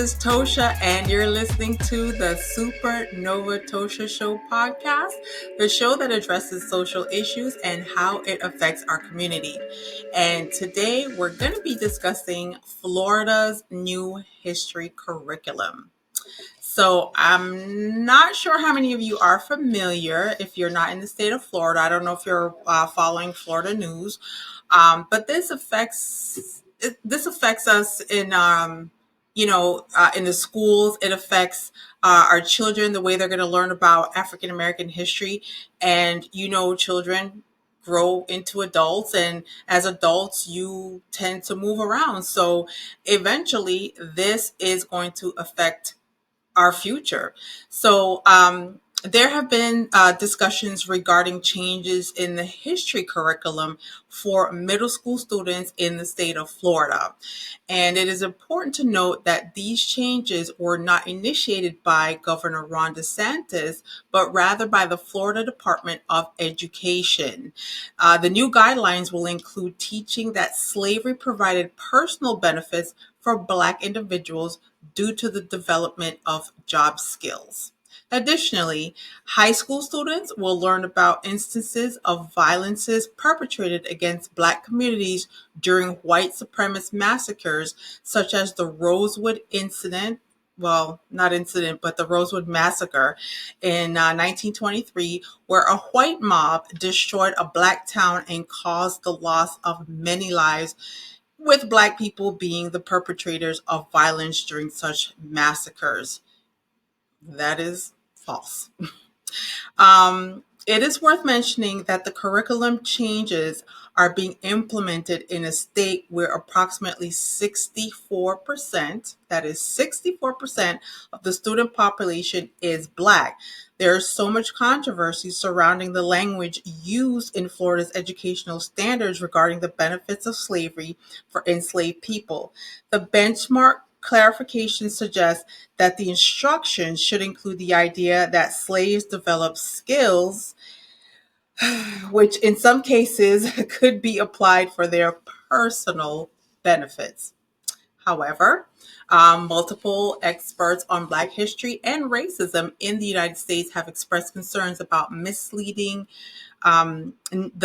is Tosha, and you're listening to the Supernova Tosha Show podcast, the show that addresses social issues and how it affects our community. And today we're going to be discussing Florida's new history curriculum. So I'm not sure how many of you are familiar if you're not in the state of Florida. I don't know if you're following Florida news, but this affects us in in the schools. It affects our children, the way they're going to learn about African American history, and children grow into adults, and as adults you tend to move around, so eventually this is going to affect our future. So there have been discussions regarding changes in the history curriculum for middle school students in the state of Florida. And it is important to note that these changes were not initiated by Governor Ron DeSantis, but rather by the Florida Department of Education. The new guidelines will include teaching that slavery provided personal benefits for Black individuals due to the development of job skills. Additionally, high school students will learn about instances of violences perpetrated against Black communities during white supremacist massacres, such as the Rosewood incident. Well, not incident, but the Rosewood Massacre in 1923, where a white mob destroyed a Black town and caused the loss of many lives, with Black people being the perpetrators of violence during such massacres. That is false. It is worth mentioning that the curriculum changes are being implemented in a state where approximately 64%, that is 64% of the student population is Black. There is so much controversy surrounding the language used in Florida's educational standards regarding the benefits of slavery for enslaved people. The benchmark clarification suggests that the instructions should include the idea that slaves develop skills, which in some cases could be applied for their personal benefits. However, multiple experts on Black history and racism in the United States have expressed concerns about the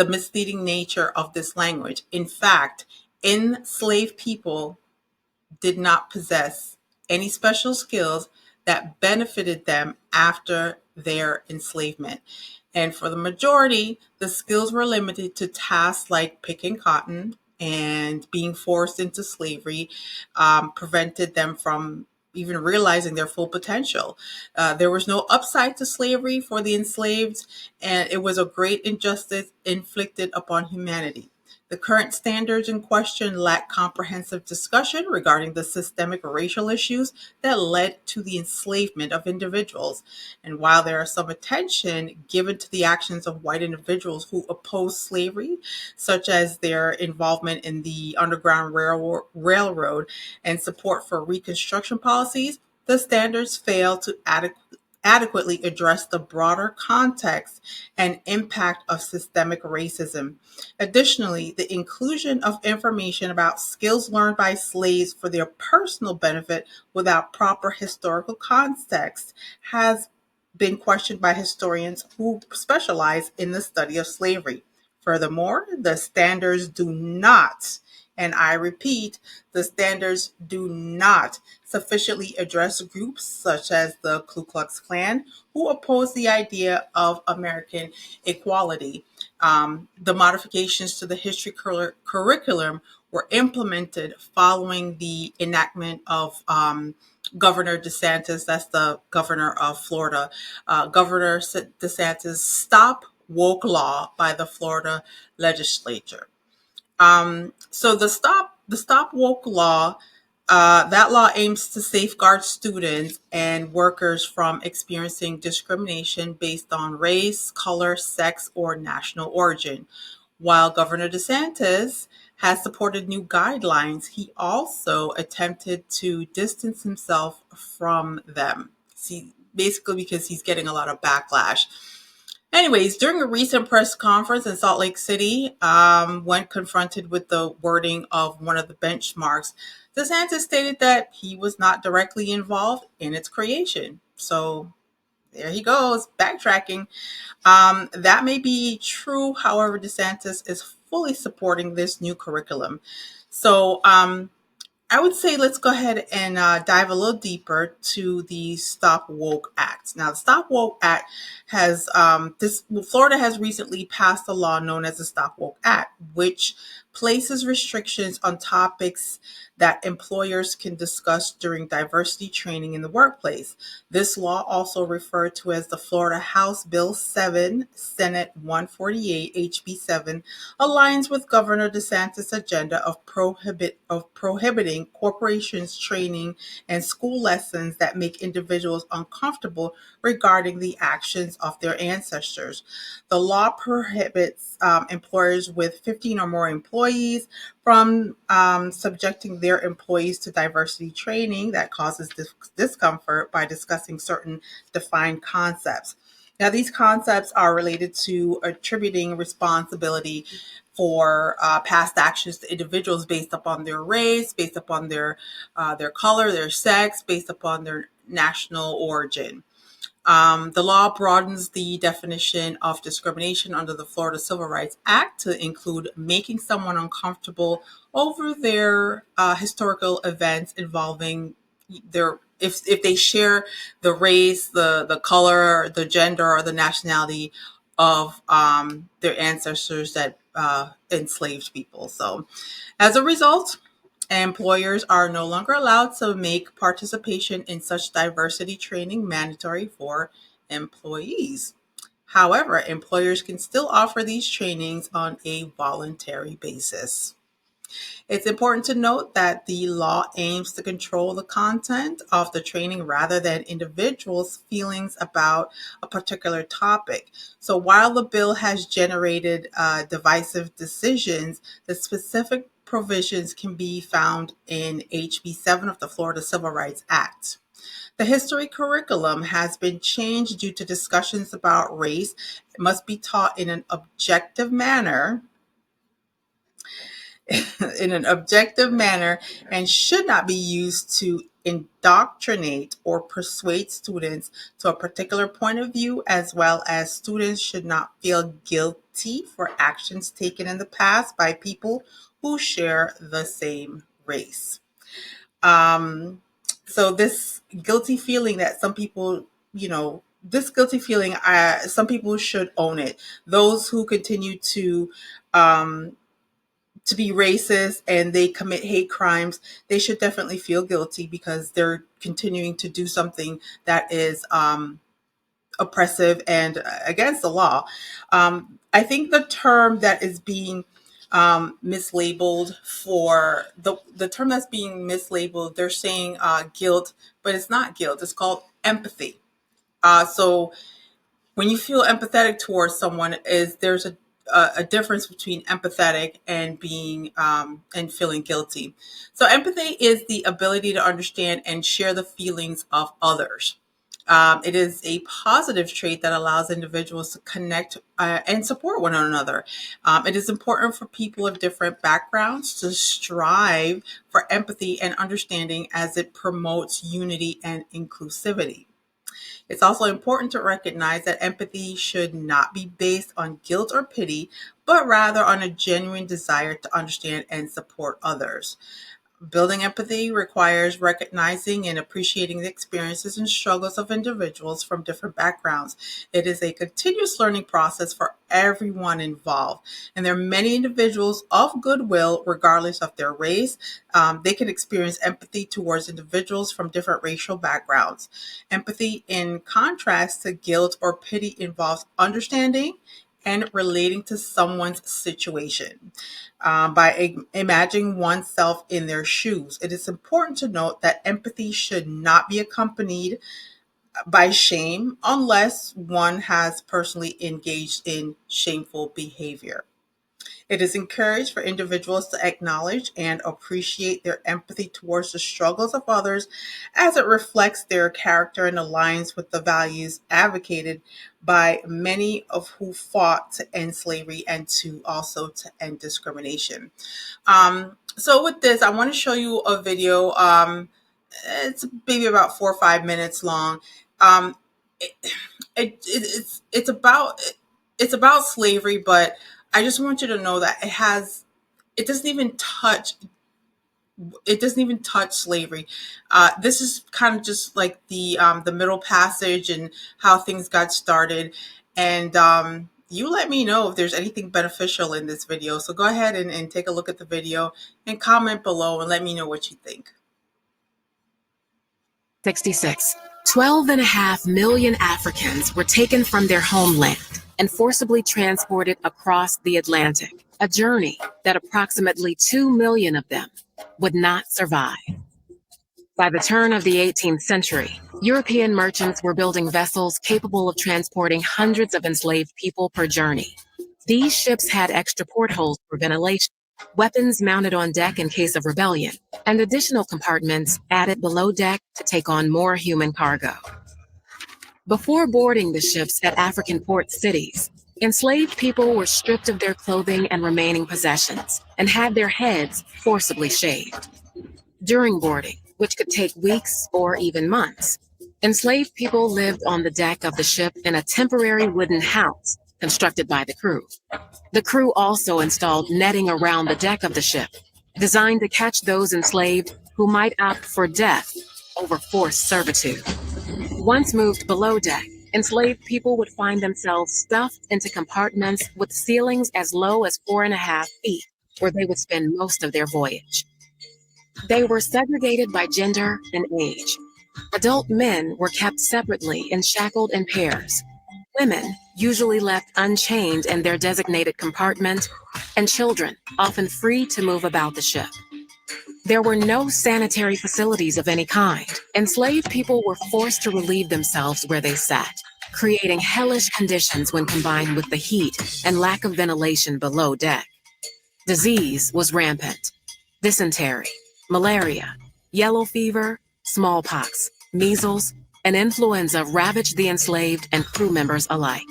misleading nature of this language. In fact, enslaved people did not possess any special skills that benefited them after their enslavement. And for the majority, the skills were limited to tasks like picking cotton, and being forced into slavery prevented them from even realizing their full potential. There was no upside to slavery for the enslaved, and it was a great injustice inflicted upon humanity. The current standards in question lack comprehensive discussion regarding the systemic racial issues that led to the enslavement of individuals. And while there is some attention given to the actions of white individuals who opposed slavery, such as their involvement in the Underground Railroad and support for Reconstruction policies, the standards fail to adequately address the broader context and impact of systemic racism. Additionally, the inclusion of information about skills learned by slaves for their personal benefit without proper historical context has been questioned by historians who specialize in the study of slavery. Furthermore, the standards do not, and I repeat, the standards do not sufficiently address groups such as the Ku Klux Klan, who oppose the idea of American equality. The modifications to the history curriculum were implemented following the enactment of Governor DeSantis, that's the governor of Florida, Governor DeSantis' Stop Woke Law by the Florida legislature. So the Stop Woke Law, that law aims to safeguard students and workers from experiencing discrimination based on race, color, sex, or national origin. While Governor DeSantis has supported new guidelines, he also attempted to distance himself from them. See, basically because he's getting a lot of backlash. Anyways, during a recent press conference in Salt Lake City, when confronted with the wording of one of the benchmarks, DeSantis stated that he was not directly involved in its creation. So there he goes, backtracking. That may be true. However, DeSantis is fully supporting this new curriculum. So I would say let's go ahead and dive a little deeper to the Stop Woke Act. Now, the Stop Woke Act has Florida has recently passed a law known as the Stop Woke Act, which places restrictions on topics that employers can discuss during diversity training in the workplace. This law, also referred to as the Florida House Bill 7, Senate 148, HB 7, aligns with Governor DeSantis' agenda of prohibiting corporations training and school lessons that make individuals uncomfortable regarding the actions of their ancestors. The law prohibits employers with 15 or more employees from subjecting their employees to diversity training that causes discomfort by discussing certain defined concepts. Now, these concepts are related to attributing responsibility for past actions to individuals based upon their race, based upon their color, their sex, based upon their national origin. The law broadens the definition of discrimination under the Florida Civil Rights Act to include making someone uncomfortable over their historical events involving their if they share the race, the color, the gender, or the nationality of their ancestors that enslaved people. So, as a result, employers are no longer allowed to make participation in such diversity training mandatory for employees. However, employers can still offer these trainings on a voluntary basis. It's important to note that the law aims to control the content of the training rather than individuals' feelings about a particular topic. So while the bill has generated divisive decisions, the specific provisions can be found in HB 7 of the Florida Civil Rights Act. The history curriculum has been changed due to discussions about race. It must be taught in an objective manner in an objective manner and should not be used to indoctrinate or persuade students to a particular point of view, as well as students should not feel guilty for actions taken in the past by people who share the same race. Um, so this guilty feeling that some people, this guilty feeling, some people should own it. Those who continue um, to be racist and they commit hate crimes, they should definitely feel guilty because they're continuing to do something that is oppressive and against the law. I think the term that is being mislabeled for the term that's being mislabeled, they're saying guilt, but it's not guilt. It's called empathy. So when you feel empathetic towards someone, is there's a difference between empathetic and being and feeling guilty. So empathy is the ability to understand and share the feelings of others. It is a positive trait that allows individuals to connect and support one another. It is important for people of different backgrounds to strive for empathy and understanding as it promotes unity and inclusivity. It's also important to recognize that empathy should not be based on guilt or pity, but rather on a genuine desire to understand and support others. Building empathy requires recognizing and appreciating the experiences and struggles of individuals from different backgrounds. It is a continuous learning process for everyone involved. And there are many individuals of goodwill, regardless of their race. They can experience empathy towards individuals from different racial backgrounds. Empathy, in contrast to guilt or pity, involves understanding and relating to someone's situation by imagining oneself in their shoes. It is important to note that empathy should not be accompanied by shame unless one has personally engaged in shameful behavior. It is encouraged for individuals to acknowledge and appreciate their empathy towards the struggles of others as it reflects their character and aligns with the values advocated by many of who fought to end slavery and to also to end discrimination. So with this, I want to show you a video. It's maybe about 4 or 5 minutes long. Um, it, it's about slavery, but I just want you to know that it doesn't even touch slavery. This is kind of just like the middle passage and how things got started. And you let me know if there's anything beneficial in this video. So go ahead and take a look at the video and comment below and let me know what you think. 66. 12.5 million Africans were taken from their homeland and forcibly transported across the Atlantic, a journey that approximately 2 million of them would not survive. By the turn of the 18th century, European merchants were building vessels capable of transporting hundreds of enslaved people per journey. These ships had extra portholes for ventilation, weapons mounted on deck in case of rebellion, and additional compartments added below deck to take on more human cargo. Before boarding the ships at African port cities, enslaved people were stripped of their clothing and remaining possessions and had their heads forcibly shaved. During boarding, which could take weeks or even months, enslaved people lived on the deck of the ship in a temporary wooden house constructed by the crew. The crew also installed netting around the deck of the ship, designed to catch those enslaved who might opt for death over forced servitude. Once moved below deck, enslaved people would find themselves stuffed into compartments with ceilings as low as 4.5 feet, where they would spend most of their voyage. They were segregated by gender and age. Adult men were kept separately and shackled in pairs. Women usually left unchained in their designated compartment, and children often free to move about the ship. There were no sanitary facilities of any kind. Enslaved people were forced to relieve themselves where they sat, creating hellish conditions when combined with the heat and lack of ventilation below deck. Disease was rampant. Dysentery, malaria, yellow fever, smallpox, measles, and influenza ravaged the enslaved and crew members alike.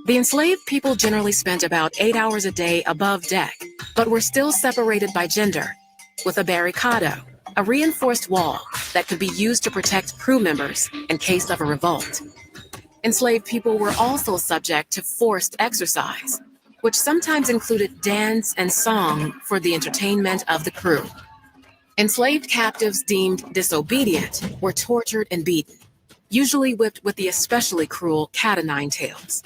The enslaved people generally spent about 8 hours a day above deck, but were still separated by gender, with a barricado, a reinforced wall that could be used to protect crew members in case of a revolt. Enslaved people were also subject to forced exercise, which sometimes included dance and song for the entertainment of the crew. Enslaved captives deemed disobedient were tortured and beaten, usually whipped with the especially cruel cat-o'-nine-tails,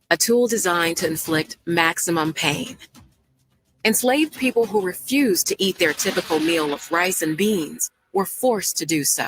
a tool designed to inflict maximum pain. Enslaved people who refused to eat their typical meal of rice and beans were forced to do so,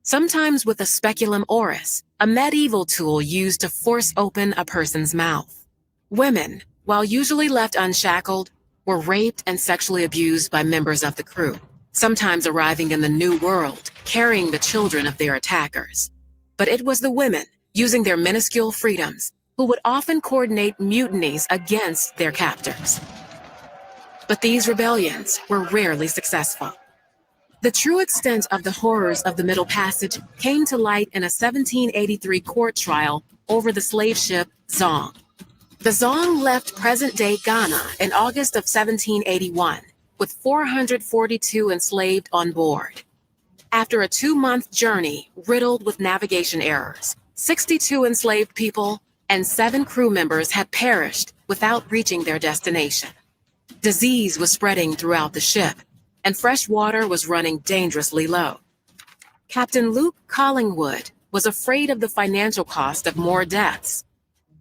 sometimes with a speculum oris, a medieval tool used to force open a person's mouth. Women, while usually left unshackled, were raped and sexually abused by members of the crew, sometimes arriving in the New World, carrying the children of their attackers. But it was the women, using their minuscule freedoms, who would often coordinate mutinies against their captors. But these rebellions were rarely successful. The true extent of the horrors of the Middle Passage came to light in a 1783 court trial over the slave ship Zong. The Zong left present-day Ghana in August of 1781, with 442 enslaved on board. After a 2-month journey riddled with navigation errors, 62 enslaved people and 7 crew members had perished without reaching their destination. Disease was spreading throughout the ship, and fresh water was running dangerously low. Captain Luke Collingwood was afraid of the financial cost of more deaths.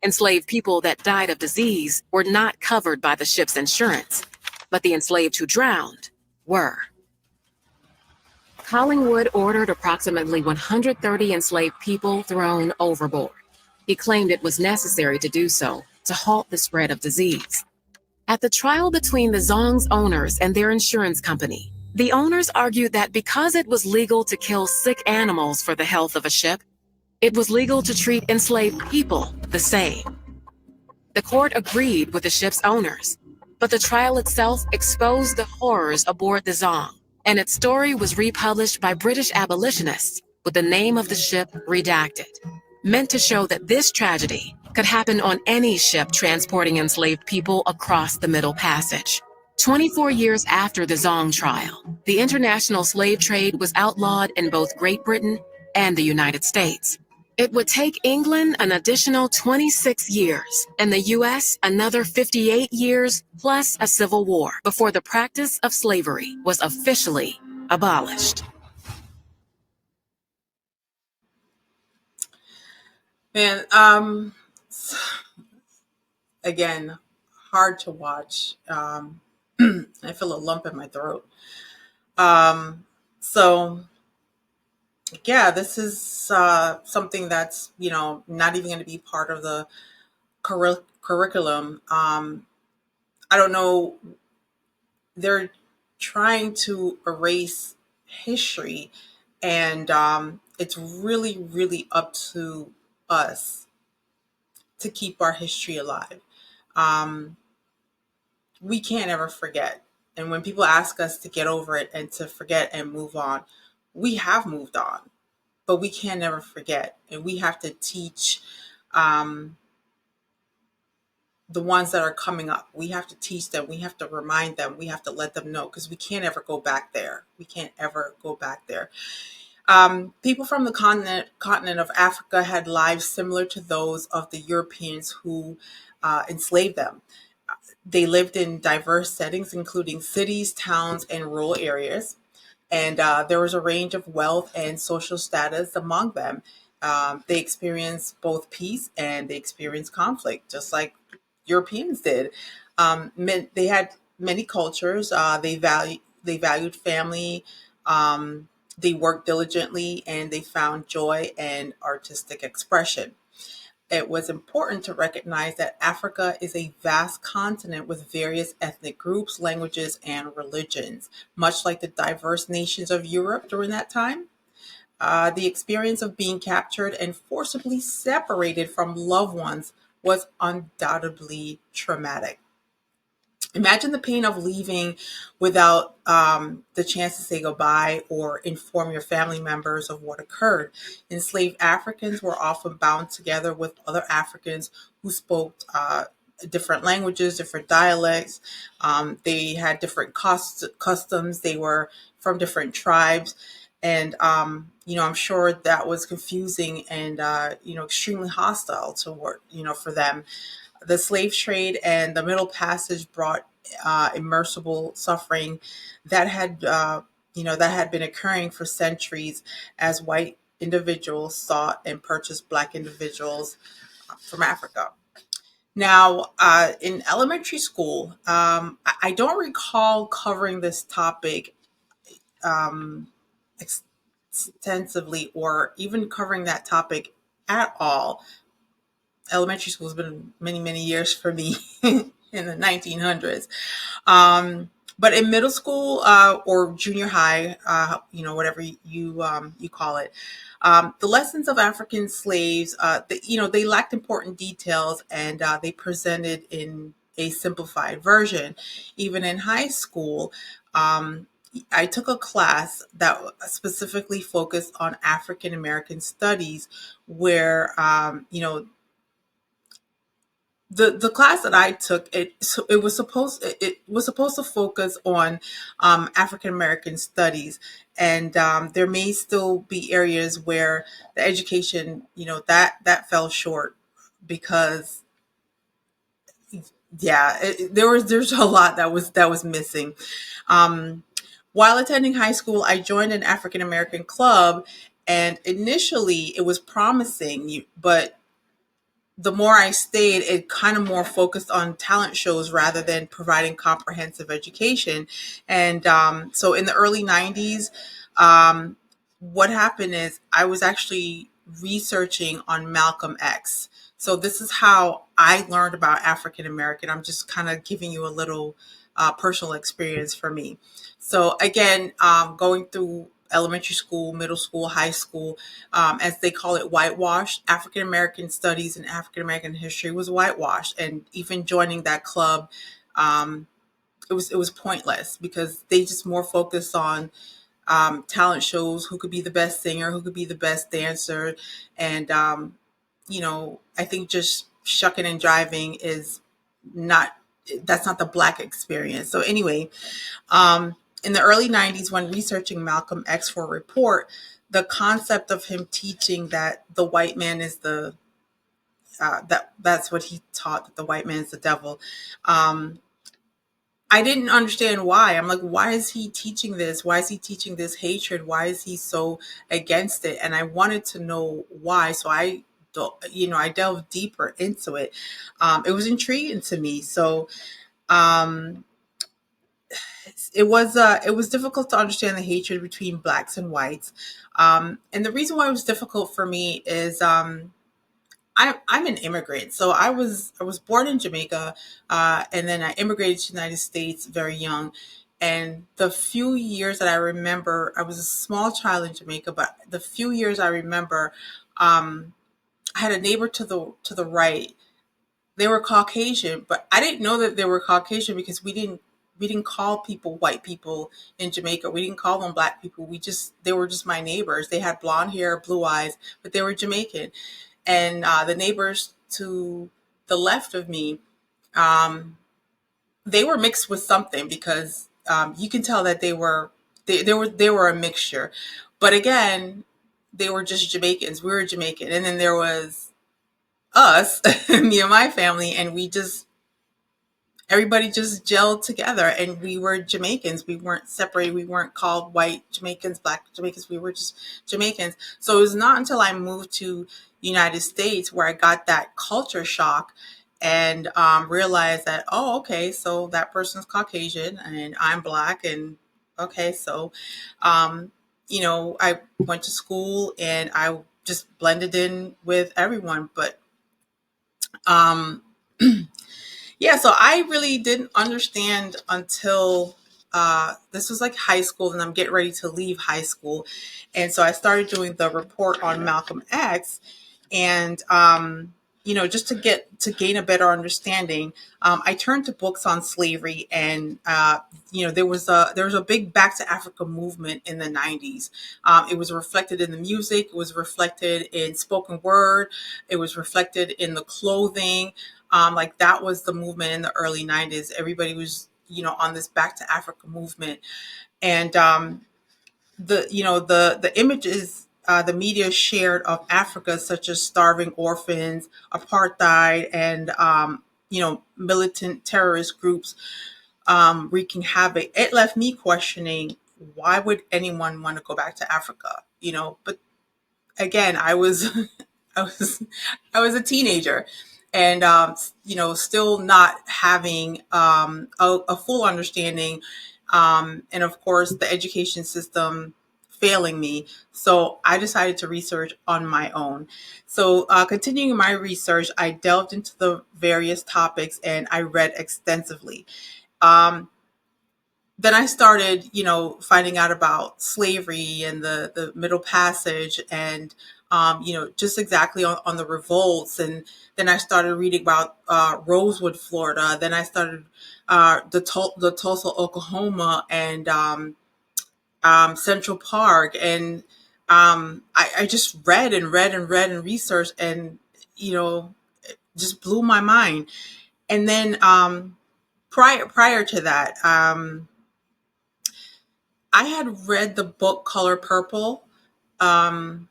Enslaved people that died of disease were not covered by the ship's insurance, but the enslaved who drowned were. Collingwood ordered approximately 130 enslaved people thrown overboard. He claimed it was necessary to do so to halt the spread of disease. At the trial between the Zong's owners and their insurance company, the owners argued that because it was legal to kill sick animals for the health of a ship, it was legal to treat enslaved people the same. The court agreed with the ship's owners, But the trial itself exposed the horrors aboard the Zong, and its story was republished by British abolitionists with the name of the ship redacted, meant to show that this tragedy could happen on any ship transporting enslaved people across the Middle Passage. 24 years after the Zong trial, the international slave trade was outlawed in both Great Britain and the United States. It would take England an additional 26 years and the US another 58 years plus a civil war before the practice of slavery was officially abolished. Man, again, hard to watch. I feel a lump in my throat. So yeah, this is something that's not even going to be part of the curriculum. I don't know. They're trying to erase history, and it's really, really up to us to keep our history alive. Um, we can't ever forget. And when people ask us to get over it and to forget and move on, we have moved on, but we can never forget. And we have to teach um, the ones that are coming up. We have to teach them. We have to remind them. We have to let them know because we can't ever go back there. We can't ever go back there. People from the continent of Africa had lives similar to those of the Europeans who enslaved them. They lived in diverse settings, including cities, towns, and rural areas. And there was a range of wealth and social status among them. They experienced both peace and they experienced conflict, just like Europeans did. They had many cultures. They valued family. They worked diligently, and they found joy and artistic expression. It was important to recognize that Africa is a vast continent with various ethnic groups, languages, and religions, much like the diverse nations of Europe during that time. The experience of being captured and forcibly separated from loved ones was undoubtedly traumatic. Imagine the pain of leaving without the chance to say goodbye or inform your family members of what occurred. Enslaved Africans were often bound together with other Africans who spoke different languages, different dialects. They had different customs. They were from different tribes. And, I'm sure that was confusing and, extremely hostile to work, for them. The slave trade and the Middle Passage brought immersible suffering that had been occurring for centuries as white individuals sought and purchased Black individuals from Africa. Now, in elementary school, I don't recall covering this topic um, extensively or even covering that topic at all. Elementary school has been many, many years for me in the 1900s. But in middle school or junior high, whatever you call it, the lessons of African slaves, they lacked important details and they presented in a simplified version. Even in high school, I took a class that specifically focused on African American studies, where the class that I took, it was supposed to focus on African American studies, and there may still be areas where the education, that fell short because there's a lot that was missing. Um, while attending high school, I joined an African American club, and initially it was promising, but the more I stayed, it kind of more focused on talent shows rather than providing comprehensive education. And so in the early 90s, um, what happened is I was actually researching on Malcolm X. So this is how I learned about African American. I'm just kind of giving you a little personal experience for me. So again, going through elementary school, middle school, high school, as they call it, whitewashed. African American studies and African American history was whitewashed. And even joining that club um, it was pointless because they just more focused on talent shows, who could be the best singer, who could be the best dancer, and I think just shucking and driving is not that's not the Black experience. So anyway, in the early 90s, when researching Malcolm X for a report, the concept of him teaching that the white man is that's what he taught, that the white man is the devil. Um, I didn't understand why. I'm like, why is he teaching this? Why is he teaching this hatred? Why is he so against it? And I wanted to know why. So I delved deeper into it. It was intriguing to me. So um, it was difficult to understand the hatred between blacks and whites. And the reason why it was difficult for me is I'm an immigrant, so I was born in Jamaica, and then I immigrated to the United States very young. And the few years that I remember, I was a small child in Jamaica, but the few years I remember, um, I had a neighbor to the right. They were Caucasian, but I didn't know that they were Caucasian because we didn't call people white people in Jamaica. We didn't call them black people. They were just my neighbors. They had blonde hair, blue eyes, but they were Jamaican. And the neighbors to the left of me, um, they were mixed with something because you can tell that they were a mixture. But again, they were just Jamaicans. We were Jamaican, and then there was us, me and my family, and everybody just gelled together, and we were Jamaicans. We weren't separated. We weren't called white Jamaicans, black Jamaicans. We were just Jamaicans. So it was not until I moved to United States where I got that culture shock and realized that, oh, okay, so that person's Caucasian and I'm black, and okay, so um, I went to school and I just blended in with everyone. But um, yeah, so I really didn't understand until this was like high school, and I'm getting ready to leave high school. And so I started doing the report on Malcolm X, and just to gain a better understanding, I turned to books on slavery, and there was a big Back to Africa movement in the 90s. It was reflected in the music, it was reflected in spoken word, it was reflected in the clothing. Like that was the movement in the early 90s. Everybody was on this Back to Africa movement, and the images the media shared of Africa, such as starving orphans, apartheid, and militant terrorist groups wreaking havoc. It left me questioning, why would anyone want to go back to Africa? But again, I was I was I was a teenager, and still not having a full understanding, and of course the education system failing me. So I decided to research on my own. So continuing my research, I delved into the various topics and I read extensively. Um, then I started, finding out about slavery and the Middle Passage, and just exactly on the revolts. And then I started reading about Rosewood, Florida. Then I started the Tulsa, Oklahoma, and Central Park. And I just read and read and read and researched, and you know, just blew my mind. And then prior to that. I had read the book Color Purple, um,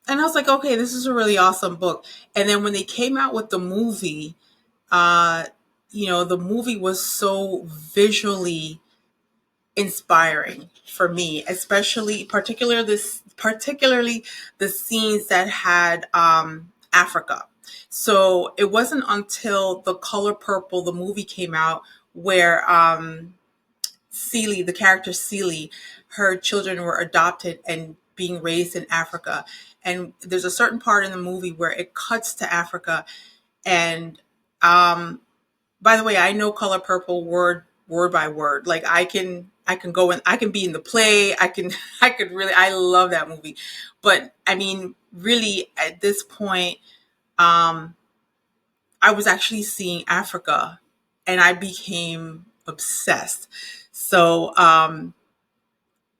and I was like, okay, this is a really awesome book. And then when they came out with the movie, uh, the movie was so visually inspiring for me, particularly the scenes that had Africa. So it wasn't until the Color Purple, the movie, came out where Celie, the character Celie, her children were adopted and being raised in Africa. And there's a certain part in the movie where it cuts to Africa. And by the way, I know Color Purple word by word. Like I can go and I can be in the play. I could really, I love that movie. But I mean, really at this point, um, I was actually seeing Africa and I became obsessed. So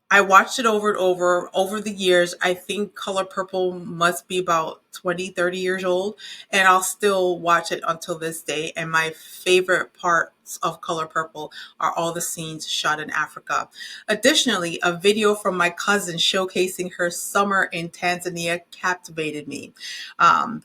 I watched it over and over the years. I think Color Purple must be about 20, 30 years old, and I'll still watch it until this day. And my favorite parts of Color Purple are all the scenes shot in Africa. Additionally, a video from my cousin showcasing her summer in Tanzania captivated me,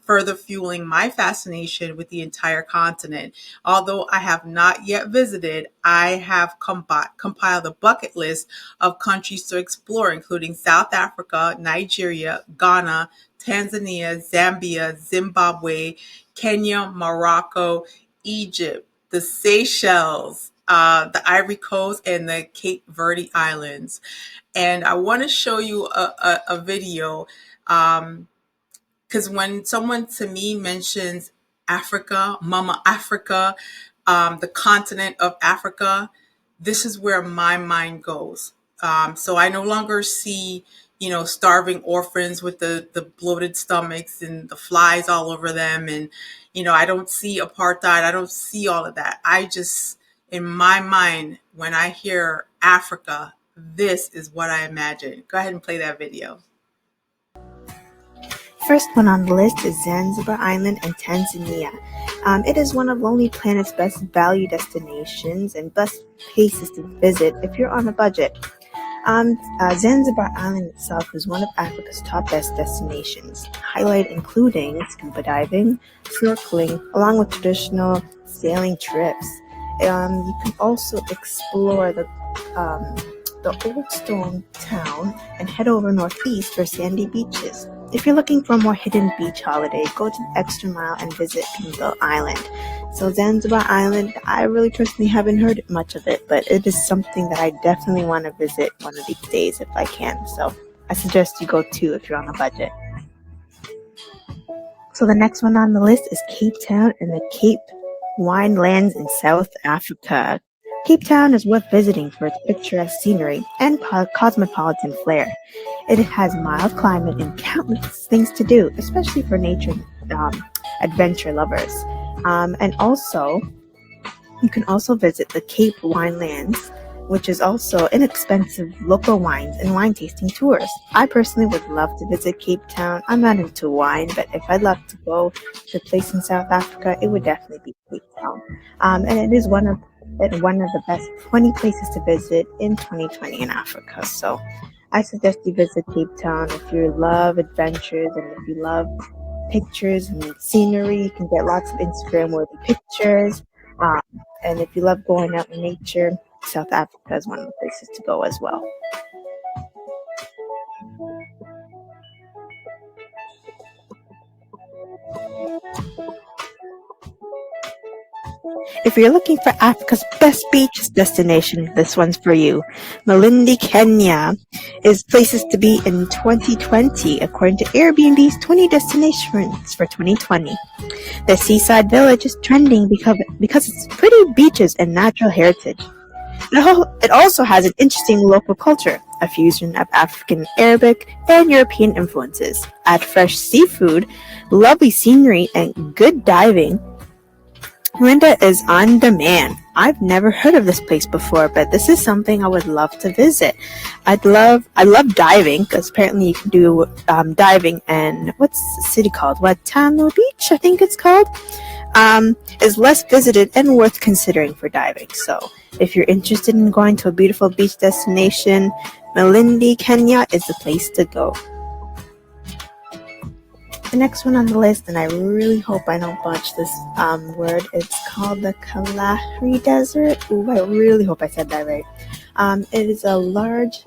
further fueling my fascination with the entire continent. Although I have not yet visited, I have compiled a bucket list of countries to explore, including South Africa, Nigeria, Ghana, Tanzania, Zambia, Zimbabwe, Kenya, Morocco, Egypt, the Seychelles, the Ivory Coast, and the Cape Verde Islands. And I want to show you a video, because when someone to me mentions Africa, Mama Africa, the continent of Africa, this is where my mind goes. So I no longer see, starving orphans with the bloated stomachs and the flies all over them. And, I don't see apartheid. I don't see all of that. I just, in my mind, when I hear Africa, this is what I imagine. Go ahead and play that video. First one on the list is Zanzibar Island in Tanzania. It is one of Lonely Planet's best value destinations and best places to visit if you're on a budget. Zanzibar Island itself is one of Africa's top best destinations, highlight including scuba diving, snorkeling, along with traditional sailing trips. You can also explore the old stone town and head over northeast for sandy beaches. If you're looking for a more hidden beach holiday, go to the extra mile and visit Pingo Island. So Zanzibar Island, I really personally haven't heard much of it, but it is something that I definitely want to visit one of these days if I can. So I suggest you go too if you're on a budget. So the next one on the list is Cape Town and the Cape Winelands in South Africa. Cape Town is worth visiting for its picturesque scenery and cosmopolitan flair. It has mild climate and countless things to do, especially for nature adventure lovers. And also, you can also visit the Cape Winelands, which is also inexpensive local wines and wine tasting tours. I personally would love to visit Cape Town. I'm not into wine, but if I'd love to go to a place in South Africa, it would definitely be Cape Town. And it is one of the best 20 places to visit in 2020 in Africa. So I suggest you visit Cape Town if you love adventures and if you love pictures and scenery. You can get lots of Instagram-worthy pictures. And if you love going out in nature, South Africa is one of the places to go as well. If you're looking for Africa's best beach destination, this one's for you. Malindi, Kenya is places to be in 2020, according to Airbnb's 20 destinations for 2020. The seaside village is trending because it's pretty beaches and natural heritage. It also has an interesting local culture, a fusion of African, Arabic, and European influences. Add fresh seafood, lovely scenery, and good diving. Rwanda is on demand. I've never heard of this place before, but this is something I would love to visit. I love diving, because apparently you can do diving, and what's the city called? Watamu Beach, I think it's called, is less visited and worth considering for diving. So if you're interested in going to a beautiful beach destination, Malindi, Kenya is the place to go. The next one on the list, and I really hope I don't botch this word, it's called the Kalahari Desert. Ooh, I really hope I said that right. It is a large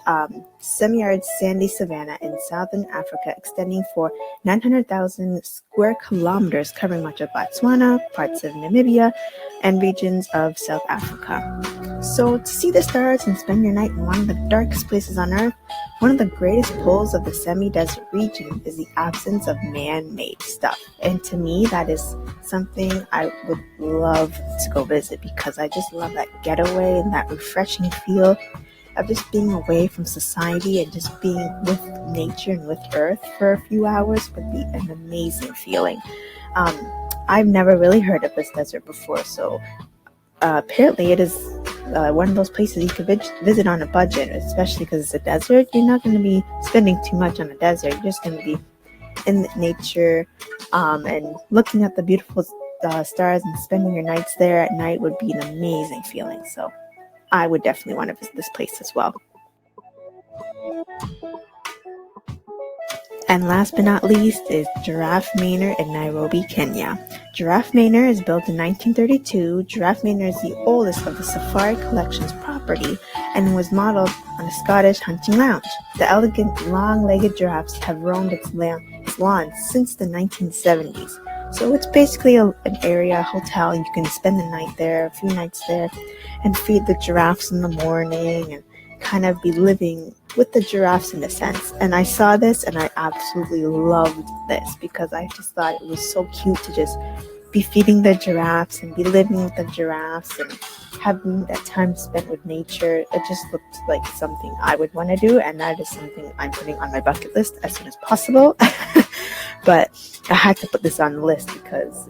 semi-arid sandy savanna in southern Africa extending for 900,000 square kilometers, covering much of Botswana, parts of Namibia, and regions of South Africa. So to see the stars and spend your night in one of the darkest places on Earth, one of the greatest pulls of the semi-desert region is the absence of man-made stuff. And to me, that is something I would love to go visit, because I just love that getaway and that refreshing feel of just being away from society and just being with nature and with Earth for a few hours would be an amazing feeling. I've never really heard of this desert before, so apparently it is one of those places you could visit on a budget, especially because it's a desert. You're not going to be spending too much on a desert. You're just going to be in nature, and looking at the beautiful stars and spending your nights there at night would be an amazing feeling. So I would definitely want to visit this place as well. And last but not least is Giraffe Manor in Nairobi, Kenya. Giraffe Manor is built in 1932. Giraffe Manor is the oldest of the Safari Collection's property and was modeled on a Scottish hunting lounge. The elegant, long-legged giraffes have roamed its lawns since the 1970s. So it's basically an area hotel. You can spend the night there, a few nights there, and feed the giraffes in the morning and kind of be living with the giraffes in a sense. And I saw this and I absolutely loved this because I just thought it was so cute to just be feeding the giraffes and be living with the giraffes and having that time spent with nature. It just looked like something I would want to do, and that is something I'm putting on my bucket list as soon as possible. But I had to put this on the list because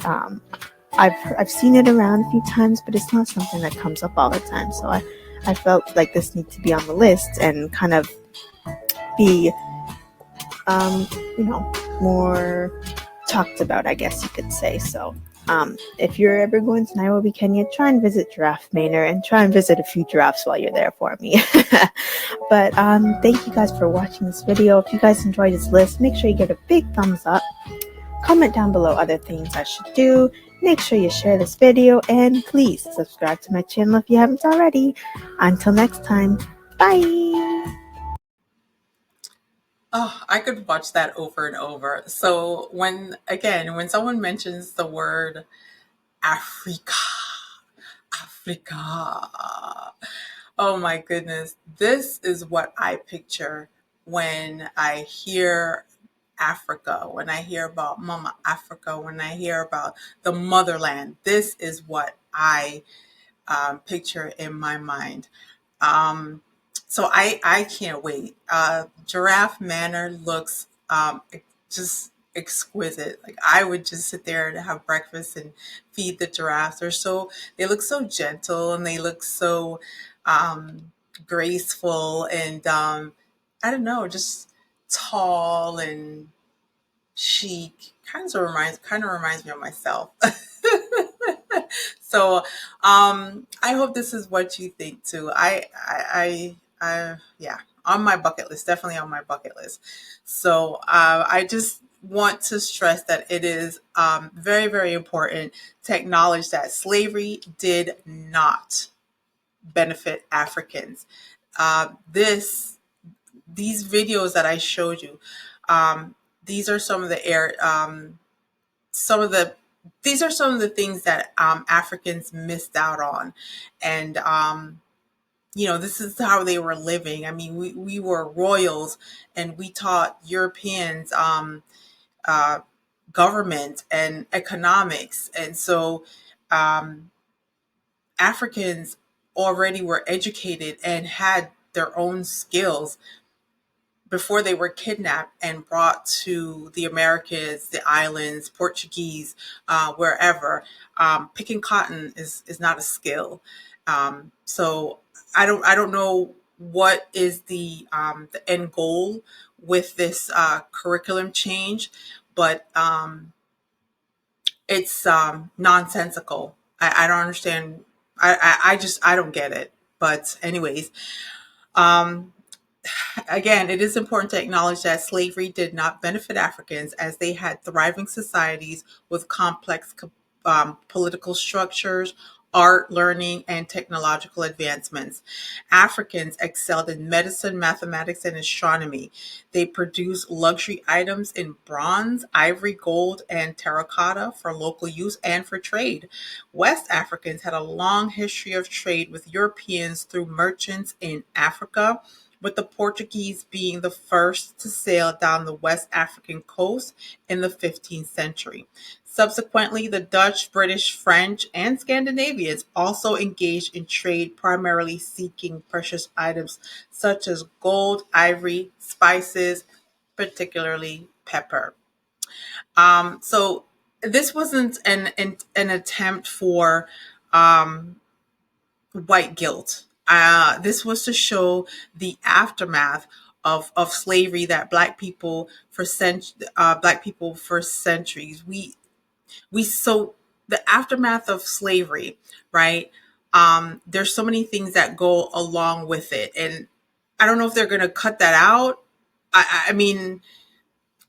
I've seen it around a few times, but it's not something that comes up all the time. So I felt like this needs to be on the list and kind of be, more talked about, I guess you could say. So if you're ever going to Nairobi, Kenya, try and visit Giraffe Manor and try and visit a few giraffes while you're there for me. But thank you guys for watching this video. If you guys enjoyed this list, make sure you give it a big thumbs up. Comment down below other things I should do. Make sure you share this video and please subscribe to my channel if you haven't already. Until next time, bye! Oh, I could watch that over and over. So when someone mentions the word Africa, Africa, oh my goodness, this is what I picture when I hear Africa, when I hear about Mama Africa, when I hear about the motherland. This is what I picture in my mind. So I can't wait. Giraffe Manor looks just exquisite. Like I would just sit there and have breakfast and feed the giraffes. They look so gentle and they look so graceful and I don't know, just tall and chic. Kind of reminds me of myself. So I hope this is what you think too. Yeah, on my bucket list, definitely on my bucket list. So I just want to stress that it is very, very important to acknowledge that slavery did not benefit Africans. These videos that I showed you, these are some of the some of the these are some of the things that Africans missed out on, and this is how they were living. I mean, we were royals, and we taught Europeans uh, government and economics, and so um, Africans already were educated and had their own skills before they were kidnapped and brought to the Americas, the islands, Portuguese, wherever. Picking cotton is not a skill. So I don't know what is the end goal with this curriculum change, but it's nonsensical. I don't understand. I don't get it. But anyways, um, again, it is important to acknowledge that slavery did not benefit Africans as they had thriving societies with complex political structures, art, learning, and technological advancements. Africans excelled in medicine, mathematics, and astronomy. They produced luxury items in bronze, ivory, gold, and terracotta for local use and for trade. West Africans had a long history of trade with Europeans through merchants in Africa, with the Portuguese being the first to sail down the West African coast in the 15th century. Subsequently, the Dutch, British, French, and Scandinavians also engaged in trade, primarily seeking precious items such as gold, ivory, spices, particularly pepper. So this wasn't an attempt for white guilt. This was to show the aftermath of slavery that black people for centuries we so the aftermath of slavery, right? There's so many things that go along with it, and I don't know if they're going to cut that out. I mean,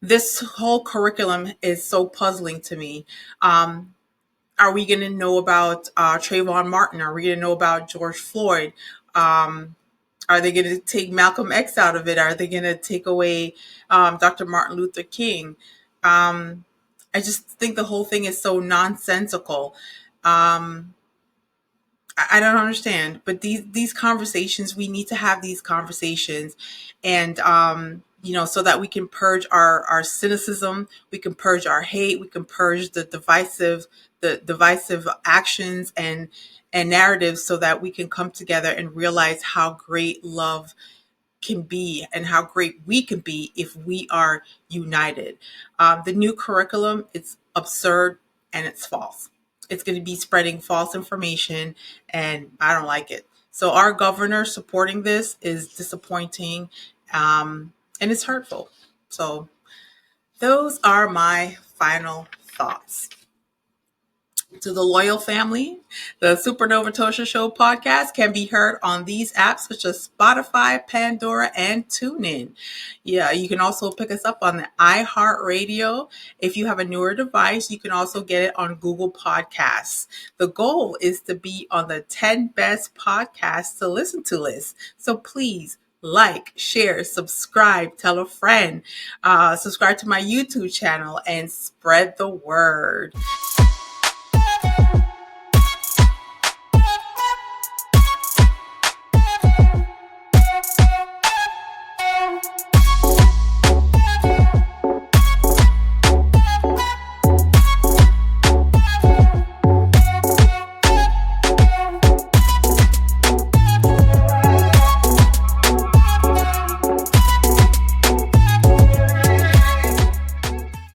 this whole curriculum is so puzzling to me. Are we going to know about Trayvon Martin? Are we going to know about George Floyd? Are they going to take Malcolm X out of it? Are they going to take away Dr. Martin Luther King? I just think the whole thing is so nonsensical. I don't understand, but these conversations, we need to have these conversations, and so that we can purge our cynicism, we can purge our hate, we can purge the divisive actions and narratives, so that we can come together and realize how great love can be and how great we can be if we are united. The new curriculum, it's absurd and it's false. It's going to be spreading false information, and I don't like it. So our governor supporting this is disappointing, and it's hurtful. So those are my final thoughts. To the loyal family, the Supernova Tosha Show podcast can be heard on these apps such as Spotify, Pandora, and TuneIn. Yeah, you can also pick us up on the iHeartRadio. If you have a newer device, you can also get it on Google Podcasts. The goal is to be on the 10 best podcasts to listen to list. So please like, share, subscribe, tell a friend, subscribe to my YouTube channel, and spread the word.